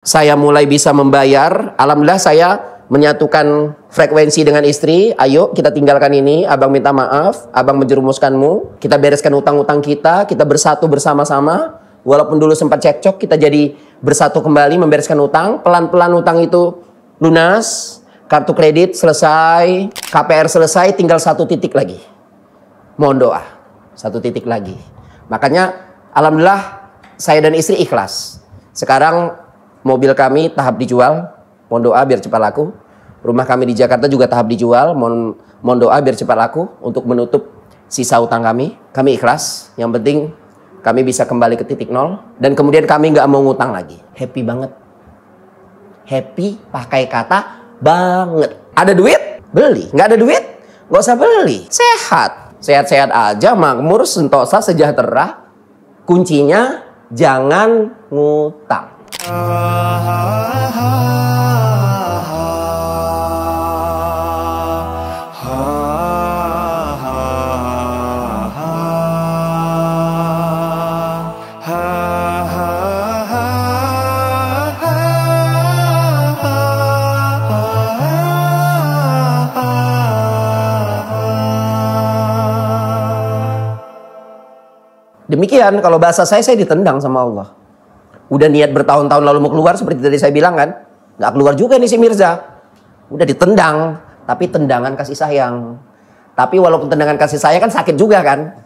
saya mulai bisa membayar. Alhamdulillah saya menyatukan frekuensi dengan istri. Ayo kita tinggalkan ini, abang minta maaf, abang menjerumuskanmu. Kita bereskan utang-utang kita bersatu bersama-sama. Walaupun dulu sempat cekcok, kita jadi bersatu kembali membereskan utang. Pelan-pelan utang itu lunas, kartu kredit selesai, KPR selesai, tinggal 1 titik lagi. Mohon doa, 1 titik lagi. Makanya alhamdulillah saya dan istri ikhlas. Sekarang mobil kami tahap dijual, mohon doa biar cepat laku. Rumah kami di Jakarta juga tahap dijual, mohon doa biar cepat laku untuk menutup sisa utang kami. Kami ikhlas, yang penting kami bisa kembali ke titik nol. Dan kemudian kami nggak mau ngutang lagi. Happy banget. Happy pakai kata banget. Ada duit? Beli. Nggak ada duit? Nggak usah beli. Sehat. Sehat-sehat aja, makmur, sentosa, sejahtera. Kuncinya jangan ngutang. Demikian kalau bahasa saya ditendang sama Allah. Udah niat bertahun-tahun lalu mau keluar seperti tadi saya bilang kan. Nggak keluar juga nih si Mirza. Udah ditendang. Tapi tendangan kasih sayang. Tapi walaupun tendangan kasih sayang kan sakit juga kan.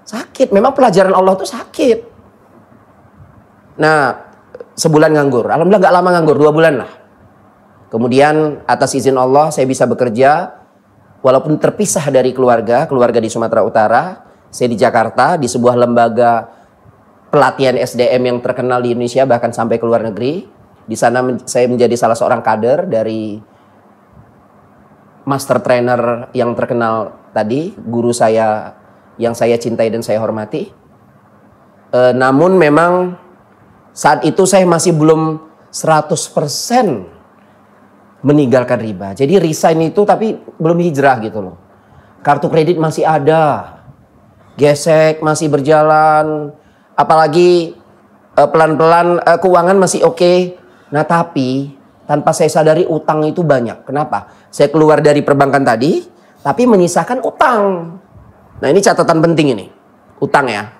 Sakit. Memang pelajaran Allah tuh sakit. Nah sebulan nganggur. Alhamdulillah nggak lama nganggur. 2 bulan lah. Kemudian atas izin Allah saya bisa bekerja. Walaupun terpisah dari keluarga di Sumatera Utara. Saya di Jakarta, di sebuah lembaga pelatihan SDM yang terkenal di Indonesia, bahkan sampai ke luar negeri. Di sana saya menjadi salah seorang kader dari master trainer yang terkenal tadi, guru saya yang saya cintai dan saya hormati. Namun memang saat itu saya masih belum 100% meninggalkan riba. Jadi resign itu tapi belum hijrah gitu loh. Kartu kredit masih ada. Gesek masih berjalan, apalagi pelan-pelan keuangan masih oke. Nah tapi tanpa saya sadari utang itu banyak. Kenapa? Saya keluar dari perbankan tadi, tapi menyisakan utang. Nah ini catatan penting ini, utang ya.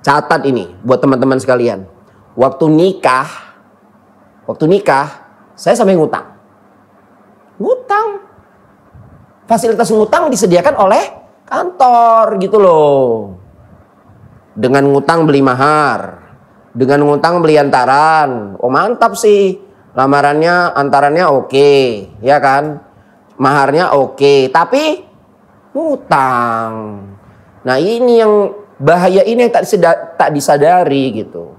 Catat ini buat teman-teman sekalian. Waktu nikah, saya sampai ngutang. Ngutang. Fasilitas ngutang disediakan oleh kantor gitu loh. Dengan ngutang beli mahar, dengan ngutang beli antaran. Oh mantap sih. Lamarannya, antarannya oke, ya kan? Maharnya oke, tapi ngutang. Nah ini yang bahaya, ini yang tak disadari gitu.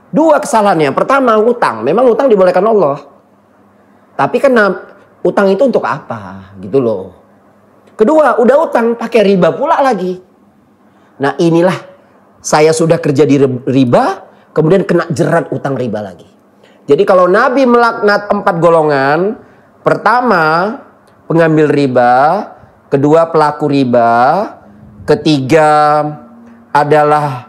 2 kesalahannya. Pertama ngutang. Memang ngutang dibolehkan Allah. Tapi kan utang itu untuk apa gitu loh. Kedua, udah utang pakai riba pula lagi. Nah inilah saya sudah kerja di riba, kemudian kena jerat utang riba lagi. Jadi kalau Nabi melaknat 4 golongan, pertama pengambil riba, kedua pelaku riba, ketiga adalah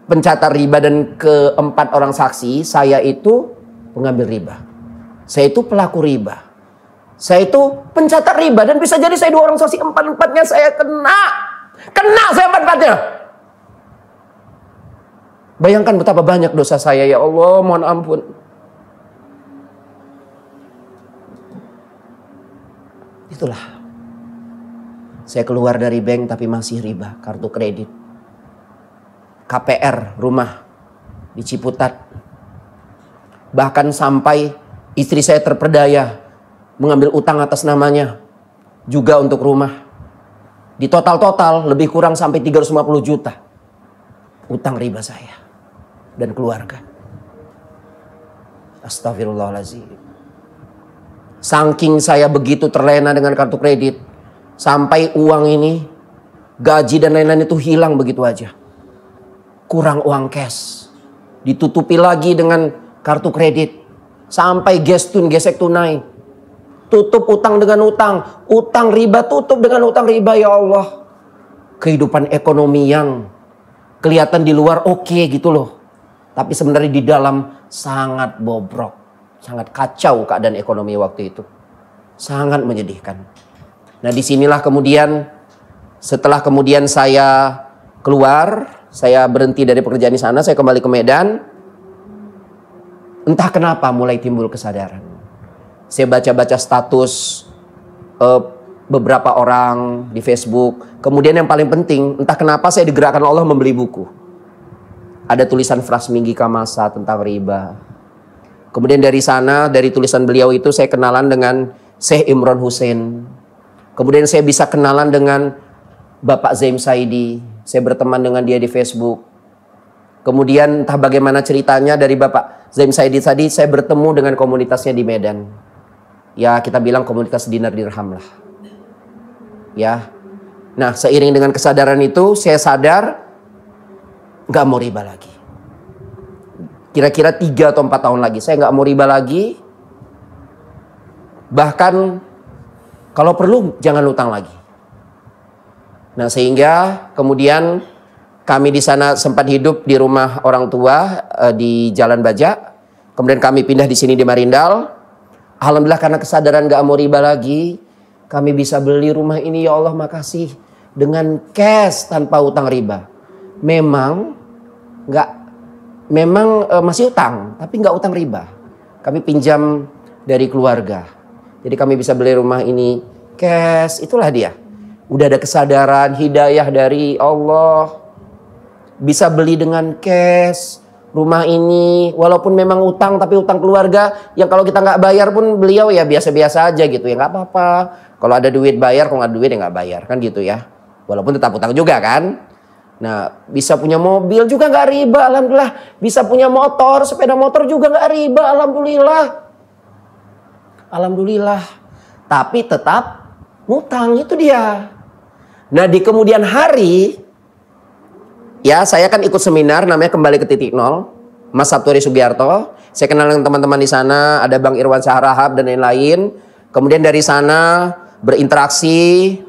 pencatat riba, dan keempat orang saksi. Saya itu pengambil riba, saya itu pelaku riba. Saya itu pencatat riba, dan bisa jadi saya 2 orang saksi, 4-4-nya saya kena saya 4-4-nya. Bayangkan betapa banyak dosa saya, ya Allah, mohon ampun. Itulah. Saya keluar dari bank tapi masih riba, kartu kredit. KPR rumah di Ciputat. Bahkan sampai istri saya terperdaya mengambil utang atas namanya juga untuk rumah. Di total lebih kurang sampai 350 juta utang riba saya dan keluarga. Astagfirullahaladzim. Saking saya begitu terlena dengan kartu kredit, sampai uang ini, gaji dan lain-lain itu hilang begitu aja. Kurang uang cash, ditutupi lagi dengan kartu kredit, sampai gesek tunai. Tutup utang dengan utang. Utang riba tutup dengan utang riba, ya Allah. Kehidupan ekonomi yang kelihatan di luar oke gitu loh. Tapi sebenarnya di dalam sangat bobrok, sangat kacau keadaan ekonomi waktu itu. Sangat menyedihkan. Nah, disinilah kemudian setelah kemudian saya keluar, saya berhenti dari pekerjaan di sana, saya kembali ke Medan. Entah kenapa mulai timbul kesadaran. Saya baca-baca status beberapa orang di Facebook. Kemudian yang paling penting, entah kenapa saya digerakkan Allah membeli buku. Ada tulisan Frasminggi Kamasa tentang riba. Kemudian dari sana, dari tulisan beliau itu saya kenalan dengan Syekh Imron Hussein. Kemudian saya bisa kenalan dengan Bapak Zaim Saidi. Saya berteman dengan dia di Facebook. Kemudian entah bagaimana ceritanya dari Bapak Zaim Saidi tadi, saya bertemu dengan komunitasnya di Medan. Ya, kita bilang komunitas dinar dirham lah. Ya. Nah, seiring dengan kesadaran itu, saya sadar nggak mau riba lagi. Kira-kira 3 atau 4 tahun lagi, saya nggak mau riba lagi. Bahkan kalau perlu jangan utang lagi. Nah, sehingga kemudian kami di sana sempat hidup di rumah orang tua di Jalan Baja. Kemudian kami pindah di sini di Marindal. Alhamdulillah karena kesadaran nggak mau riba lagi, kami bisa beli rumah ini, ya Allah makasih, dengan cash tanpa utang riba. Memang masih utang, tapi nggak utang riba. Kami pinjam dari keluarga. Jadi kami bisa beli rumah ini cash, itulah dia. Udah ada kesadaran, hidayah dari Allah. Bisa beli dengan cash rumah ini, walaupun memang utang, tapi utang keluarga yang kalau kita nggak bayar pun beliau ya biasa-biasa aja gitu ya, nggak apa-apa. Kalau ada duit bayar, kalau nggak ada duit ya nggak bayar, kan gitu ya. Walaupun tetap utang juga kan. Nah, bisa punya mobil juga nggak riba, alhamdulillah. Bisa punya motor, sepeda motor juga nggak riba, alhamdulillah. Alhamdulillah. Tapi tetap ngutang, itu dia. Nah, di kemudian hari, ya saya kan ikut seminar namanya Kembali ke Titik Nol, Mas Sabturi Sugiarto. Saya kenal dengan teman-teman di sana, ada Bang Irwan Saharahab dan lain-lain. Kemudian dari sana berinteraksi.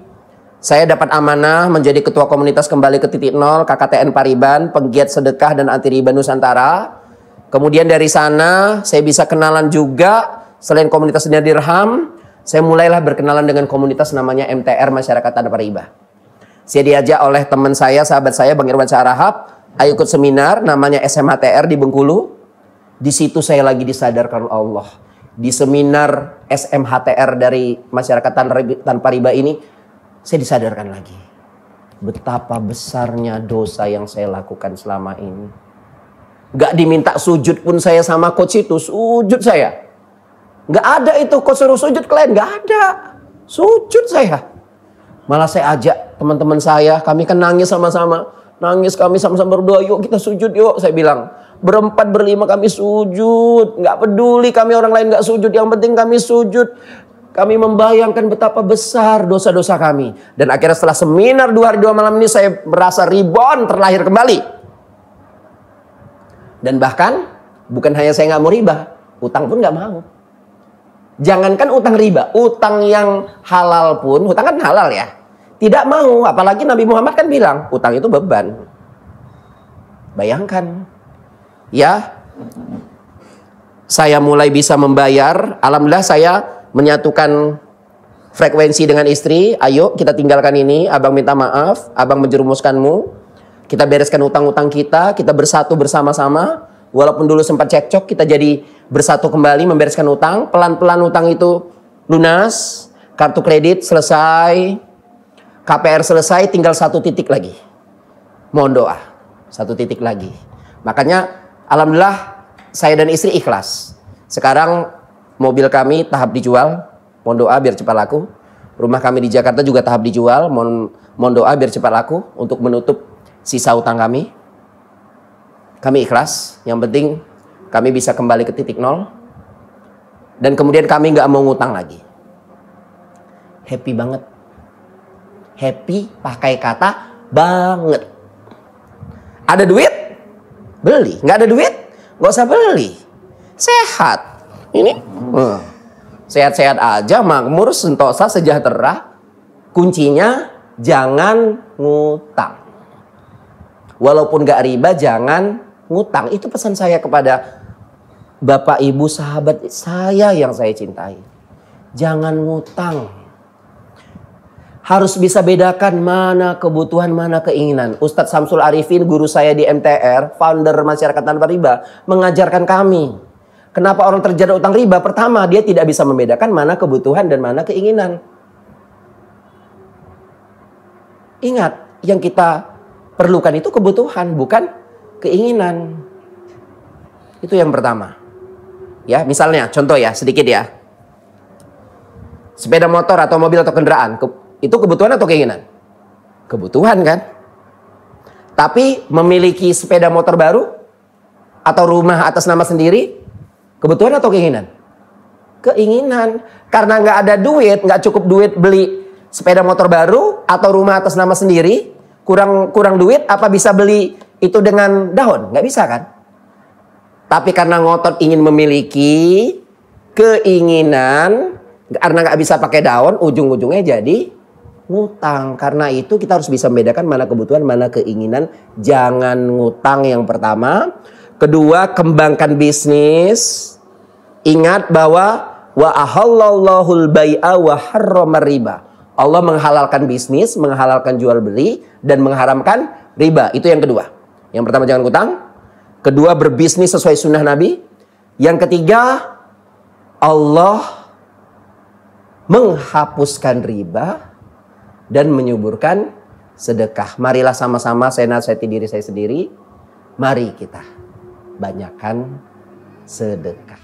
Saya dapat amanah menjadi ketua komunitas Kembali ke Titik Nol, KKTN Pariban, penggiat sedekah dan anti riba Nusantara. Kemudian dari sana saya bisa kenalan juga, selain komunitas dinar dirham, saya mulailah berkenalan dengan komunitas namanya MTR, Masyarakat Tanpa Riba. Saya diajak oleh teman saya, sahabat saya, Bang Irwan Saharahab, ayo ikut seminar namanya SMHTR di Bengkulu. Di situ saya lagi disadarkan Allah. Di seminar SMHTR dari Masyarakat Tanpa Riba ini, saya disadarkan lagi betapa besarnya dosa yang saya lakukan selama ini. Gak diminta sujud pun saya sama coach itu, sujud saya. Gak ada itu coach suruh sujud kalian, gak ada. Sujud saya. Malah saya ajak teman-teman saya, kami kan nangis sama-sama. Nangis kami sama-sama berdoa, yuk kita sujud yuk. Saya bilang, berempat berlima kami sujud. Gak peduli kami orang lain gak sujud, yang penting kami sujud. Kami membayangkan betapa besar dosa-dosa kami. Dan akhirnya setelah seminar 2 hari 2 malam ini, saya merasa reborn, terlahir kembali. Dan bahkan, bukan hanya saya nggak mau riba, utang pun nggak mau. Jangankan utang riba, utang yang halal pun, utang kan halal ya, tidak mau. Apalagi Nabi Muhammad kan bilang, utang itu beban. Bayangkan. Ya, saya mulai bisa membayar. Alhamdulillah saya menyatukan frekuensi dengan istri. Ayo kita tinggalkan ini, abang minta maaf, abang menjerumuskanmu. Kita bereskan utang-utang kita bersatu bersama-sama. Walaupun dulu sempat cekcok, kita jadi bersatu kembali membereskan utang. Pelan-pelan utang itu lunas, kartu kredit selesai, KPR selesai, tinggal 1 titik lagi. Mohon doa, 1 titik lagi. Makanya alhamdulillah saya dan istri ikhlas. Sekarang mobil kami tahap dijual, mohon doa biar cepat laku. Rumah kami di Jakarta juga tahap dijual, mohon doa biar cepat laku untuk menutup sisa utang kami. Kami ikhlas, yang penting kami bisa kembali ke titik nol. Dan kemudian kami nggak mau ngutang lagi. Happy banget. Happy pakai kata banget. Ada duit? Beli. Nggak ada duit? Nggak usah beli. Sehat. Ini sehat-sehat aja, makmur, sentosa, sejahtera. Kuncinya jangan ngutang. Walaupun gak riba, jangan ngutang. Itu pesan saya kepada Bapak Ibu sahabat saya yang saya cintai, jangan ngutang. Harus bisa bedakan mana kebutuhan, mana keinginan. Ustadz Samsul Arifin, guru saya di MTR, founder Masyarakat Tanpa Riba, mengajarkan kami. Kenapa orang terjerat utang riba? Pertama, dia tidak bisa membedakan mana kebutuhan dan mana keinginan. Ingat, yang kita perlukan itu kebutuhan, bukan keinginan. Itu yang pertama. Ya, misalnya, contoh ya, sedikit ya. Sepeda motor atau mobil atau kendaraan, itu kebutuhan atau keinginan? Kebutuhan kan? Tapi memiliki sepeda motor baru atau rumah atas nama sendiri, kebutuhan atau keinginan? Keinginan. Karena nggak ada duit, nggak cukup duit beli sepeda motor baru atau rumah atas nama sendiri, kurang duit, apa bisa beli itu dengan daun? Nggak bisa kan? Tapi karena ngotot ingin memiliki keinginan, karena nggak bisa pakai daun, ujung-ujungnya jadi ngutang. Karena itu kita harus bisa membedakan mana kebutuhan, mana keinginan. Jangan ngutang yang pertama. Kedua, kembangkan bisnis. Ingat bahwa wa ahallallahul bai'a wa harramar riba. Allah menghalalkan bisnis, menghalalkan jual beli, dan mengharamkan riba. Itu yang kedua. Yang pertama, jangan ngutang. Kedua, berbisnis sesuai sunnah Nabi. Yang ketiga, Allah menghapuskan riba dan menyuburkan sedekah. Marilah sama-sama saya nasihati diri saya sendiri. Mari kita banyakkan sedekah.